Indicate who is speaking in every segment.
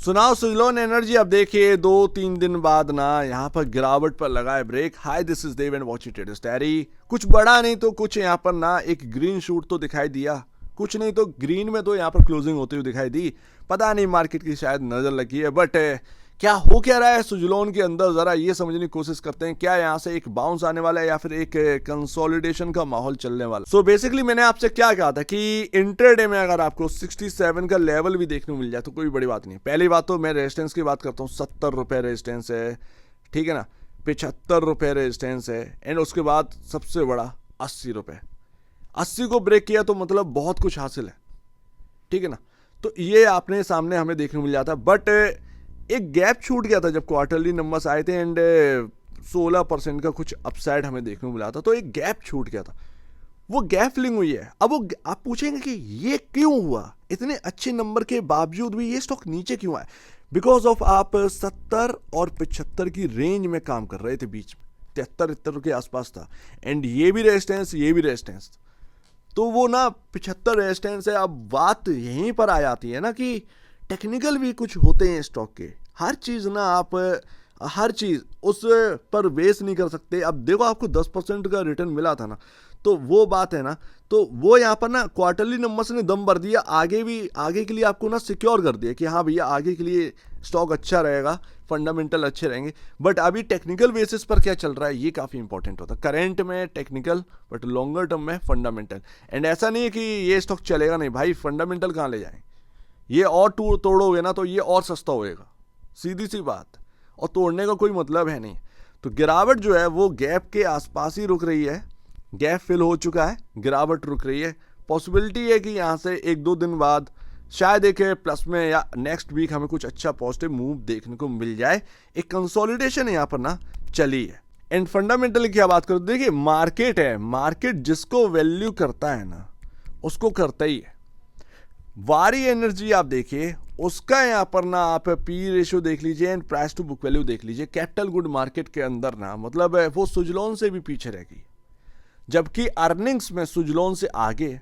Speaker 1: सुनाओ सुजलोन एनर्जी। अब देखिए 2-3 दिन बाद ना यहाँ पर गिरावट पर लगा है break. Hi this is Dev and watching Traders Diary. कुछ बड़ा नहीं तो कुछ यहाँ पर ना एक ग्रीन शूट तो दिखाई दिया, कुछ नहीं तो ग्रीन में तो यहाँ पर क्लोजिंग होती हुई दिखाई दी। पता नहीं मार्केट की शायद नजर लगी है, बट क्या हो क्या रहा है सुजलोन के अंदर जरा ये समझने की कोशिश करते हैं। क्या यहाँ से एक बाउंस आने वाला है या फिर एक कंसोलिडेशन का माहौल चलने वाला। सो बेसिकली मैंने आपसे क्या कहा था कि इंटरडे में अगर आपको 67 का लेवल भी देखने को मिल जाए तो कोई बड़ी बात नहीं। पहली बात तो मैं रेजिस्टेंस की बात करता हूँ, 70 रुपये रेजिस्टेंस है, ठीक है ना, 75 रुपये रेजिस्टेंस है, एंड उसके बाद सबसे बड़ा 80 रुपये। 80 को ब्रेक किया तो मतलब बहुत कुछ हासिल है, ठीक है ना। तो ये आपने सामने हमें देखने को मिल जाता, बट एक गैप छूट गया था जब क्वार्टरली नंबर्स आए थे एंड 16% का कुछ अपसाइड हमें देखने को मिला था। तो एक गैप छूट गया था, वो गैप फिलिंग हुई है। अब वो आप पूछेंगे कि ये क्यों हुआ, इतने अच्छे नंबर के बावजूद भी ये स्टॉक नीचे क्यों आया। बिकॉज ऑफ आप 70 और 75 की रेंज में काम कर रहे थे, बीच में 73 के आसपास था, एंड ये भी रेजिस्टेंस ये भी रेजिस्टेंस। तो वो ना 75 रेजिस्टेंस है। अब बात यहीं पर आ जाती है ना कि टेक्निकल भी कुछ होते हैं स्टॉक के। हर चीज़ ना आप हर चीज़ उस पर बेस नहीं कर सकते। अब देखो आपको 10% का रिटर्न मिला था ना, तो वो बात है ना, तो वो यहाँ पर ना क्वार्टरली नंबर्स ने दम भर दिया। आगे के लिए आपको ना सिक्योर कर दिया कि हाँ भैया आगे के लिए स्टॉक अच्छा रहेगा, फंडामेंटल अच्छे रहेंगे। बट अभी टेक्निकल बेसिस पर क्या चल रहा है ये काफ़ी इंपॉर्टेंट होता है। करेंट में टेक्निकल, बट लॉन्गर टर्म में फंडामेंटल। एंड ऐसा नहीं है कि ये स्टॉक चलेगा नहीं भाई, फंडामेंटल कहाँ ले जाएं। ये और तोड़ोगे ना तो ये और सस्ता होएगा, सीधी सी बात, और तोड़ने का कोई मतलब है नहीं। तो गिरावट जो है वो गैप के आसपास ही रुक रही है, गैप फिल हो चुका है, गिरावट रुक रही है। पॉसिबिलिटी है कि यहाँ से 1-2 दिन बाद शायद एक प्लस में या नेक्स्ट वीक हमें कुछ अच्छा पॉजिटिव मूव देखने को मिल जाए। एक कंसोलिडेशन यहाँ पर ना चली है। एंड फंडामेंटली क्या बात करो, देखिए मार्केट है, मार्केट जिसको वैल्यू करता है ना उसको करता ही है। वारी एनर्जी आप देखिए, उसका यहाँ पर ना आप पी रेशियो देख लीजिए and price to book value देख लीजिए। कैपिटल गुड मार्केट के अंदर ना मतलब वो सुजलोन से भी पीछे रह गई, जबकि अर्निंग्स में सुजलोन से आगे।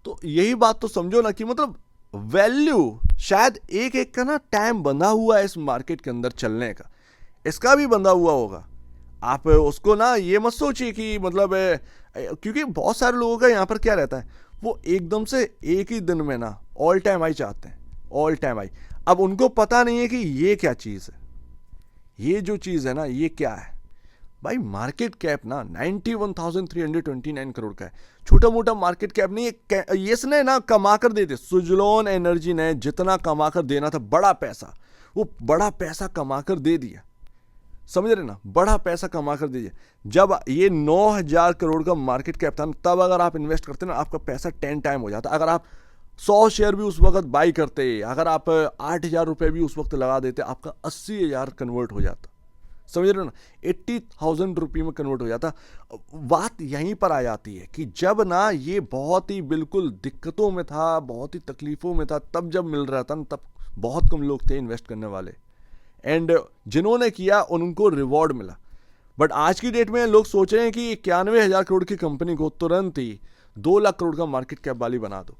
Speaker 1: तो यही बात तो समझो ना कि मतलब वैल्यू शायद एक एक का ना टाइम बंधा हुआ है इस मार्केट के अंदर चलने का, इसका भी बंधा हुआ होगा। आप उसको ना ये मत सोचिए कि मतलब क्योंकि बहुत सारे लोगों का यहाँ पर क्या रहता है, वो एकदम से एक ही दिन में ना ऑल टाइम हाई चाहते हैं, ऑल टाइम हाई। अब उनको पता नहीं है कि ये क्या चीज़ है, ये जो चीज़ है ना ये क्या है। भाई मार्केट कैप ना 91,329 करोड़ का है, छोटा मोटा मार्केट कैप नहीं है। इसने ना कमा कर दे दिया, सुजलोन एनर्जी ने जितना कमा कर देना था बड़ा पैसा, वो बड़ा पैसा कमा कर दे दिया, समझ रहे ना, बड़ा पैसा कमा कर दीजिए। जब ये 9,000 करोड़ का मार्केट कैप था तब अगर आप इन्वेस्ट करते ना आपका पैसा 10 टाइम हो जाता। अगर आप 100 शेयर भी उस वक्त बाई करते, अगर आप 8,000 रुपये भी उस वक्त लगा देते, आपका 80,000 कन्वर्ट हो जाता, समझ रहे हो ना, 80,000 रुपये में कन्वर्ट हो जाता। बात यहीं पर आ जाती है कि जब ना ये बहुत ही बिल्कुल दिक्कतों में था, बहुत ही तकलीफ़ों में था, तब जब मिल रहा था ना तब बहुत कम लोग थे इन्वेस्ट करने वाले, एंड जिन्होंने किया उनको रिवॉर्ड मिला। बट आज की डेट में लोग सोच रहे हैं कि 91,000 करोड़ की कंपनी को तुरंत ही 2 लाख करोड़ का मार्केट कैप वाली बना दो।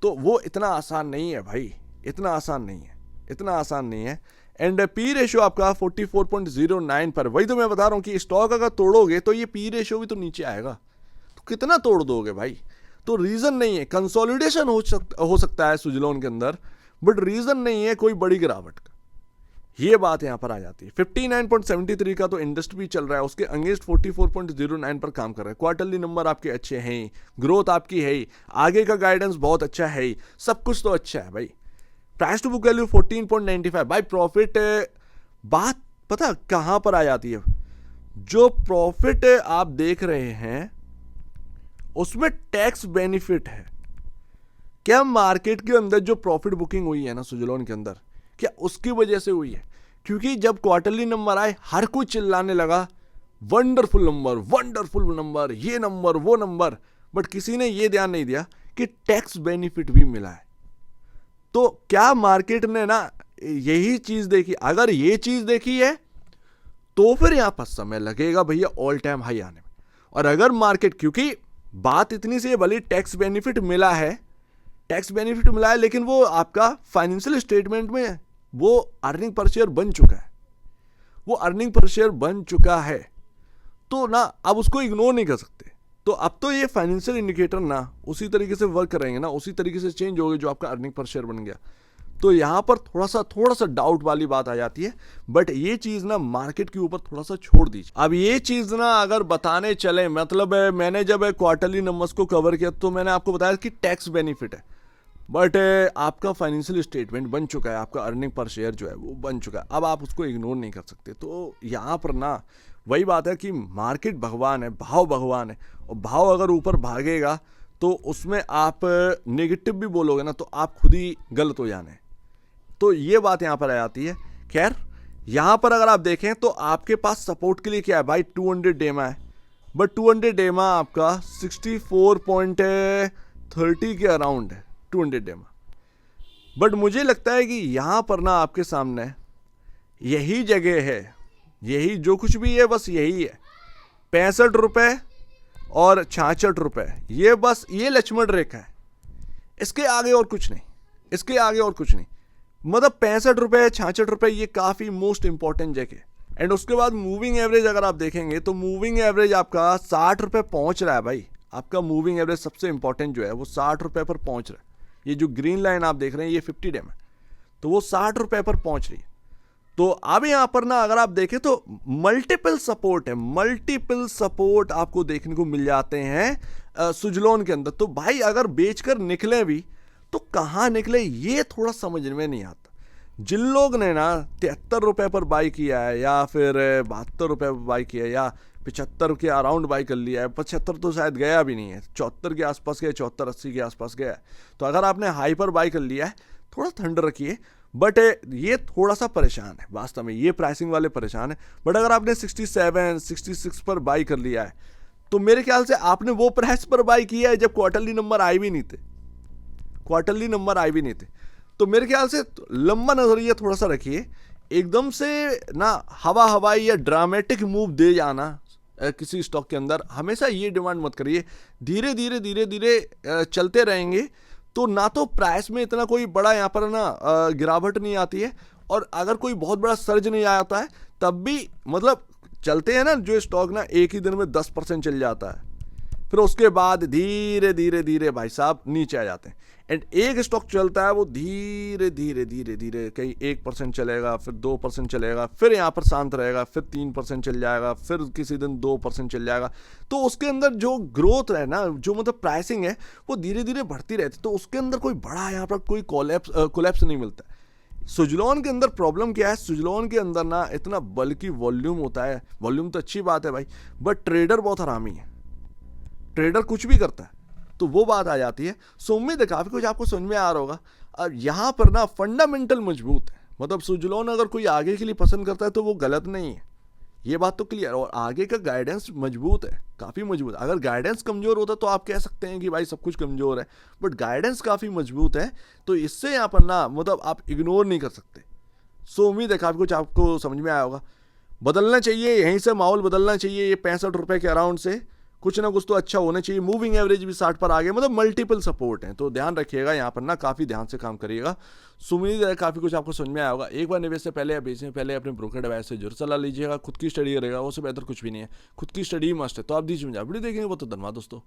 Speaker 1: तो वो इतना आसान नहीं है भाई, इतना आसान नहीं है, इतना आसान नहीं है। एंड पी रेशियो आपका 44.09 पर, वही तो मैं बता रहा हूँ कि स्टॉक अगर तोड़ोगे तो ये पी रेशियो भी तो नीचे आएगा। तो कितना तोड़ दोगे भाई। तो रीज़न नहीं है, कंसोलिडेशन हो सकता है सुजलोन के अंदर, बट रीज़न नहीं है कोई बड़ी गिरावट का। ये बात यहां पर आ जाती है। 59.73 का तो इंडस्ट्री चल रहा है, उसके अगेंस्ट 44.09 पर काम कर रहा है। क्वार्टरली नंबर आपके अच्छे हैं, ग्रोथ आपकी है, आगे का गाइडेंस बहुत अच्छा है, सब कुछ तो अच्छा है भाई। प्राइस टू बुक वैल्यू 14.95 भाई। प्रॉफिट बात पता कहां पर आ जाती है, जो प्रॉफिट आप देख रहे हैं उसमें टैक्स बेनिफिट है। क्या मार्केट के अंदर जो प्रॉफिट बुकिंग हुई है ना सुजलोन के अंदर, क्या उसकी वजह से हुई है? क्योंकि जब क्वार्टरली नंबर आए हर कोई चिल्लाने लगा वंडरफुल नंबर, वंडरफुल नंबर, ये नंबर वो नंबर, बट किसी ने ये ध्यान नहीं दिया कि टैक्स बेनिफिट भी मिला है। तो क्या मार्केट ने ना यही चीज देखी? अगर ये चीज देखी है तो फिर यहां पर समय लगेगा भैया ऑल टाइम हाई आने में। और अगर मार्केट, क्योंकि बात इतनी सी है, भले टैक्स बेनिफिट मिला है टैक्स बेनिफिट मिला है, लेकिन वो आपका फाइनेंशियल स्टेटमेंट में वो अर्निंग पर शेयर बन चुका है, वो अर्निंग पर शेयर बन चुका है। तो ना अब उसको इग्नोर नहीं कर सकते। तो अब तो ये फाइनेंशियल इंडिकेटर ना उसी तरीके से वर्क करेंगे ना, उसी तरीके से चेंज होगी जो आपका अर्निंग पर शेयर बन गया। तो यहाँ पर थोड़ा सा डाउट वाली बात आ जाती है, बट ये चीज़ ना मार्केट के ऊपर थोड़ा सा छोड़ दीजिए। अब ये चीज़ ना अगर बताने चले, मतलब मैंने जब क्वार्टरली नंबर्स को कवर किया तो मैंने आपको बताया कि टैक्स बेनिफिट है, बट आपका फाइनेंशियल स्टेटमेंट बन चुका है, आपका अर्निंग पर शेयर जो है वो बन चुका है। अब आप उसको इग्नोर नहीं कर सकते। तो यहाँ पर ना वही बात है कि मार्केट भगवान है, भाव भगवान है, और भाव अगर ऊपर भागेगा तो उसमें आप नेगेटिव भी बोलोगे ना तो आप खुद ही गलत हो जाने। तो ये बात यहाँ पर आ जाती है। खैर यहाँ पर अगर आप देखें तो आपके पास सपोर्ट के लिए क्या है भाई, 200 डेमा है, बट 200 डेमा आपका 64.30 के अराउंड है 200 डेमा। बट मुझे लगता है कि यहाँ पर ना आपके सामने यही जगह है, यही जो कुछ भी है बस यही है, 65 रुपये और 66 रुपये, ये बस ये लक्ष्मण रेखा है, इसके आगे और कुछ नहीं, इसके आगे और कुछ नहीं। मतलब 65 रुपये 66 रुपये ये काफ़ी मोस्ट इंपॉर्टेंट जगह। एंड उसके बाद मूविंग एवरेज अगर आप देखेंगे तो मूविंग एवरेज आपका 60 रुपये पहुँच रहा है भाई। आपका मूविंग एवरेज सबसे इंपॉर्टेंट जो है वो 60 रुपये पर पहुँच रहा है। ये जो ग्रीन लाइन आप देख रहे हैं ये 50 डेम है, तो वो 60 रुपये पर पहुँच रही है। तो अब यहाँ पर ना अगर आप देखें तो मल्टीपल सपोर्ट है, मल्टीपल सपोर्ट आपको देखने को मिल जाते हैं सुजलोन के अंदर। तो भाई अगर बेचकर निकले भी तो कहाँ निकले ये थोड़ा समझ में नहीं आता। जिन लोग ने ना 73 रुपये पर बाई किया है या फिर 72 रुपये पर बाई किया है या 75 के अराउंड बाई कर लिया है, 75 तो शायद गया भी नहीं है, 74 के आसपास गया, 74-80 के आसपास गया है। तो अगर आपने हाई पर बाई कर लिया है थोड़ा ठंड रखिए, बट ये थोड़ा सा परेशान है वास्तव में, ये प्राइसिंग वाले परेशान है। बट अगर आपने 67-66 पर बाई कर लिया है तो मेरे ख्याल से आपने वो प्राइस पर बाई किया है जब क्वार्टरली नंबर आए भी नहीं थे, क्वार्टरली नंबर आए भी नहीं थे। तो मेरे ख्याल से लंबा नजरिया थोड़ा सा रखिए, एकदम से ना हवाई या ड्रामेटिक मूव दे जाना किसी स्टॉक के अंदर हमेशा ये डिमांड मत करिए। धीरे धीरे चलते रहेंगे तो ना तो प्राइस में इतना कोई बड़ा यहाँ पर ना गिरावट नहीं आती है, और अगर कोई बहुत बड़ा सर्ज नहीं आता है तब भी मतलब चलते हैं ना जो स्टॉक ना एक ही दिन में 10% चल जाता है, फिर उसके बाद धीरे धीरे भाई साहब नीचे आ जाते हैं। एंड एक स्टॉक चलता है वो धीरे धीरे कहीं 1% चलेगा, फिर 2% चलेगा, फिर यहाँ पर शांत रहेगा, फिर 3% चल जाएगा, फिर किसी दिन 2% चल जाएगा। तो उसके अंदर जो ग्रोथ है ना, जो मतलब प्राइसिंग है वो धीरे धीरे बढ़ती रहती, तो उसके अंदर कोई बड़ा यहाँ पर कोई कोलैप्स नहीं मिलता। सुजलोन के अंदर प्रॉब्लम क्या है, सुजलोन के अंदर ना इतना बल्कि वॉल्यूम होता है। वॉल्यूम तो अच्छी बात है भाई, बट ट्रेडर बहुत हरामी है, ट्रेडर कुछ भी करता है, तो वो बात आ जाती है। सो उम्मीद है काफ़ी कुछ आपको समझ में आ रहा होगा। अब यहाँ पर ना फंडामेंटल मजबूत है, मतलब सुजलोन अगर कोई आगे के लिए पसंद करता है तो वो गलत नहीं है, ये बात तो क्लियर। और आगे का गाइडेंस मजबूत है, काफ़ी मजबूत। अगर गाइडेंस कमज़ोर होता तो आप कह सकते हैं कि भाई सब कुछ कमज़ोर है, बट गाइडेंस काफ़ी मजबूत है, तो इससे यहाँ पर ना मतलब आप इग्नोर नहीं कर सकते। सो उम्मीद है काफ़ी कुछ आपको समझ में आया होगा। बदलना चाहिए, यहीं से माहौल बदलना चाहिए। ये 65 रुपये के अराउंड से कुछ ना कुछ तो अच्छा होना चाहिए। मूविंग एवरेज भी 60 पर आ गया, मतलब मल्टीपल सपोर्ट हैं, तो ध्यान रखिएगा यहाँ पर ना, काफ़ी ध्यान से काम करिएगा। उम्मीद है काफ़ी कुछ आपको समझ में आया होगा। एक बार निवेश से पहले या बेचने से पहले अपने ब्रोकर एडवाइस से जरूर सलाह लीजिएगा। खुद की स्टडी करेगा, उससे बेहतर कुछ भी नहीं है, खुद की स्टडी मस्ट है। तो आप दीजिए वीडियो देखेंगे वो तो धन्यवाद दोस्तों।